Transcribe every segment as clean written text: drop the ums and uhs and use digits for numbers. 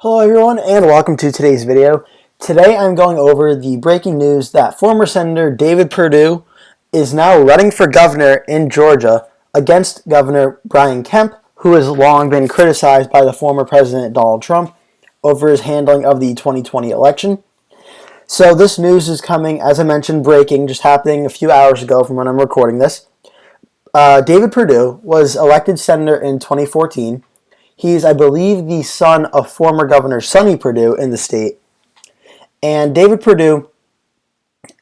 Hello everyone and welcome to today's video. Today I'm going over the breaking news that former Senator David Perdue is now running for governor in Georgia against Governor Brian Kemp, who has long been criticized by the former President Donald Trump over his handling of the 2020 election. So this news is coming, as I mentioned, breaking, just happening a few hours ago from when I'm recording this. David Perdue was elected senator in 2014. He's, I believe, the son of former Governor Sonny Perdue in the state. And David Perdue,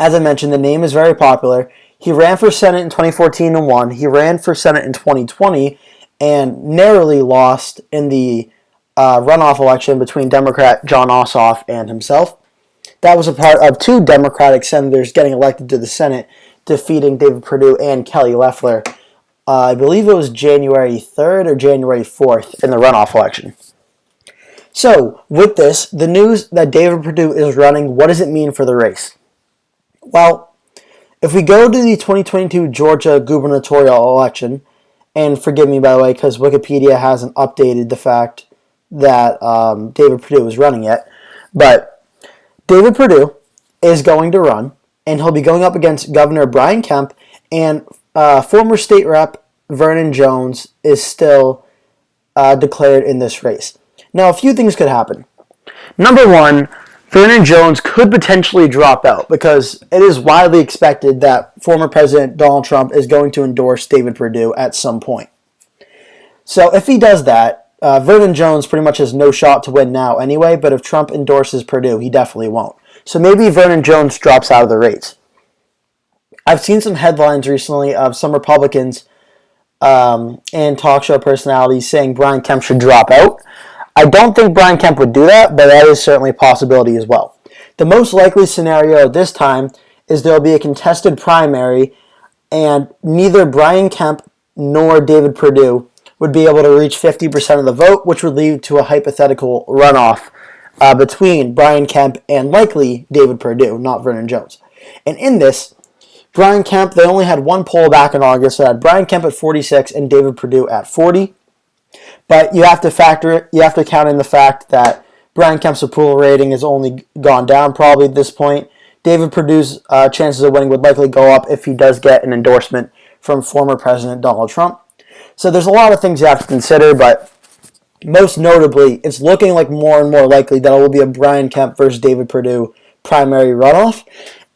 as I mentioned, the name is very popular. He ran for Senate in 2014 and won. He ran for Senate in 2020 and narrowly lost in the runoff election between Democrat Jon Ossoff and himself. That was a part of two Democratic senators getting elected to the Senate, defeating David Perdue and Kelly Loeffler. I believe it was January 3rd or January 4th in the runoff election. So, with this, the news that David Perdue is running, what does it mean for the race? Well, if we go to the 2022 Georgia gubernatorial election, and forgive me by the way, because Wikipedia hasn't updated the fact that David Perdue is running yet, but David Perdue is going to run, and he'll be going up against Governor Brian Kemp, and former state rep Vernon Jones is still declared in this race. Now, a few things could happen. Number one, Vernon Jones could potentially drop out because it is widely expected that former President Donald Trump is going to endorse David Perdue at some point. So if he does that, Vernon Jones pretty much has no shot to win now anyway, but if Trump endorses Perdue, he definitely won't. So maybe Vernon Jones drops out of the race. I've seen some headlines recently of some Republicans and talk show personalities saying Brian Kemp should drop out. I don't think Brian Kemp would do that, but that is certainly a possibility as well. The most likely scenario this time is there will be a contested primary, and neither Brian Kemp nor David Perdue would be able to reach 50% of the vote, which would lead to a hypothetical runoff between Brian Kemp and likely David Perdue, not Vernon Jones. And in this, Brian Kemp, they only had one poll back in August, so they had Brian Kemp at 46 and David Perdue at 40. But you have to count in the fact that Brian Kemp's approval rating has only gone down probably at this point. David Perdue's chances of winning would likely go up if he does get an endorsement from former President Donald Trump. So there's a lot of things you have to consider, but most notably, it's looking like more and more likely that it will be a Brian Kemp versus David Perdue primary runoff.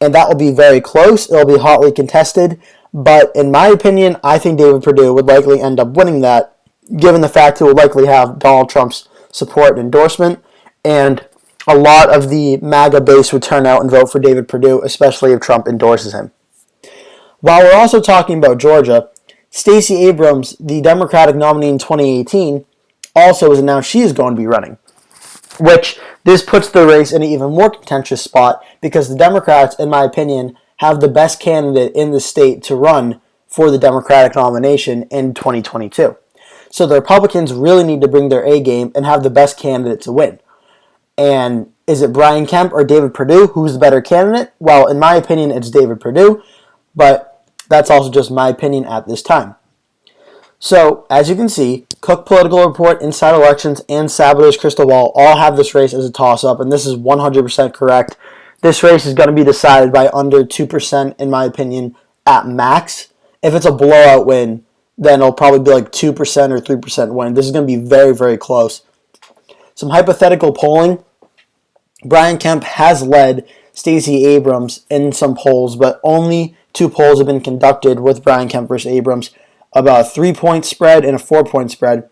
And that will be very close. It will be hotly contested. But in my opinion, I think David Perdue would likely end up winning that, given the fact he will likely have Donald Trump's support and endorsement. And a lot of the MAGA base would turn out and vote for David Perdue, especially if Trump endorses him. While we're also talking about Georgia, Stacey Abrams, the Democratic nominee in 2018, also has announced she is going to be running, which this puts the race in an even more contentious spot because the Democrats, in my opinion, have the best candidate in the state to run for the Democratic nomination in 2022. So the Republicans really need to bring their A game and have the best candidate to win. And is it Brian Kemp or David Perdue? Who's the better candidate? Well, in my opinion, it's David Perdue, but that's also just my opinion at this time. So, as you can see, Cook Political Report, Inside Elections, and Sabater's Crystal Ball all have this race as a toss-up, and this is 100% correct. This race is going to be decided by under 2%, in my opinion, at max. If it's a blowout win, then it'll probably be like 2% or 3% win. This is going to be very, very close. Some hypothetical polling. Brian Kemp has led Stacey Abrams in some polls, but only 2 polls have been conducted with Brian Kemp versus Abrams, about a 3-point spread and a 4-point spread.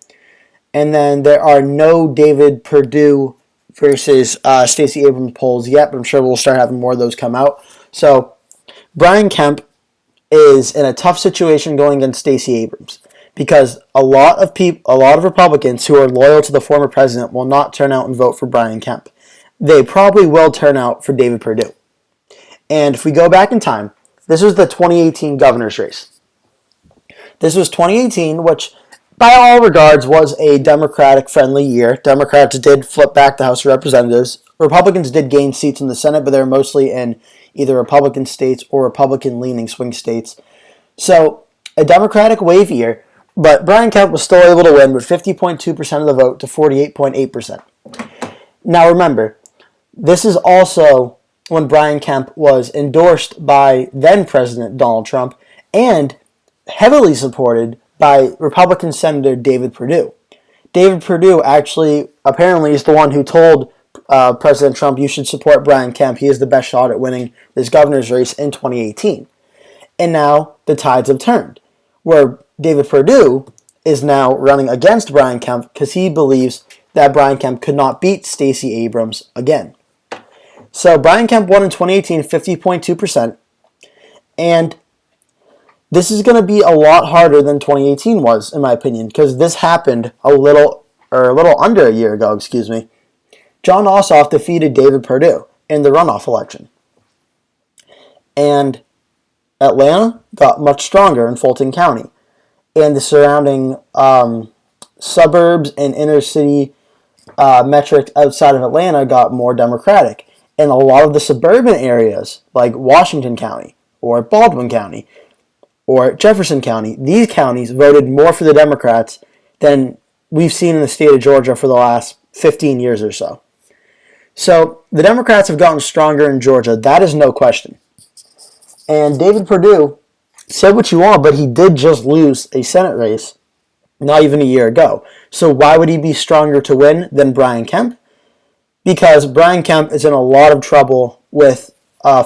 And then there are no David Perdue versus Stacey Abrams polls yet, but I'm sure we'll start having more of those come out. So Brian Kemp is in a tough situation going against Stacey Abrams because a lot of Republicans who are loyal to the former president will not turn out and vote for Brian Kemp. They probably will turn out for David Perdue. And if we go back in time, this was the 2018 governor's race. This was 2018, which by all regards was a Democratic-friendly year. Democrats did flip back the House of Representatives. Republicans did gain seats in the Senate, but they were mostly in either Republican states or Republican-leaning swing states. So, a Democratic wave year, but Brian Kemp was still able to win with 50.2% of the vote to 48.8%. Now remember, this is also when Brian Kemp was endorsed by then President Donald Trump and heavily supported by Republican Senator David Perdue. David Perdue actually apparently is the one who told President Trump, you should support Brian Kemp. He is the best shot at winning this governor's race in 2018. And now the tides have turned, where David Perdue is now running against Brian Kemp because he believes that Brian Kemp could not beat Stacey Abrams again. So Brian Kemp won in 2018 50.2%, and this is going to be a lot harder than 2018 was, in my opinion, because this happened a little under a year ago, Jon Ossoff defeated David Perdue in the runoff election. And Atlanta got much stronger in Fulton County. And the surrounding suburbs and inner city metrics outside of Atlanta got more Democratic. And a lot of the suburban areas, like Washington County or Baldwin County or Jefferson County, these counties voted more for the Democrats than we've seen in the state of Georgia for the last 15 years or so. So the Democrats have gotten stronger in Georgia. That is no question. And David Perdue, say what you want, but he did just lose a Senate race not even a year ago. So why would he be stronger to win than Brian Kemp? Because Brian Kemp is in a lot of trouble with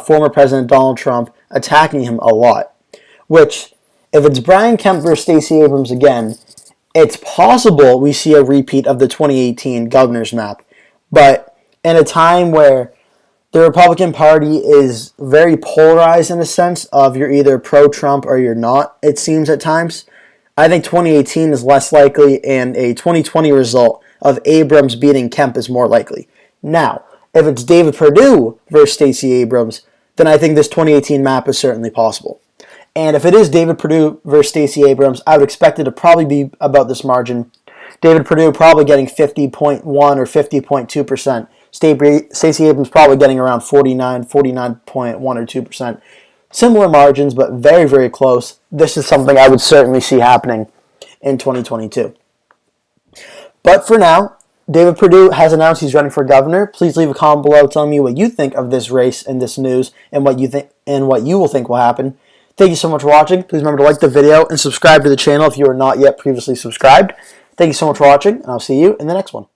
former President Donald Trump attacking him a lot. Which, if it's Brian Kemp versus Stacey Abrams again, it's possible we see a repeat of the 2018 governor's map. But in a time where the Republican Party is very polarized in a sense of you're either pro-Trump or you're not, it seems at times, I think 2018 is less likely, and a 2020 result of Abrams beating Kemp is more likely. Now, if it's David Perdue versus Stacey Abrams, then I think this 2018 map is certainly possible. And if it is David Perdue versus Stacey Abrams, I would expect it to probably be about this margin. David Perdue probably getting 50.1 or 50.2%. Stacey Abrams probably getting around 49.1 or 2%. Similar margins, but very, very close. This is something I would certainly see happening in 2022. But for now, David Perdue has announced he's running for governor. Please leave a comment below telling me what you think of this race and this news and what you will think will happen. Thank you so much for watching. Please remember to like the video and subscribe to the channel if you are not yet previously subscribed. Thank you so much for watching, and I'll see you in the next one.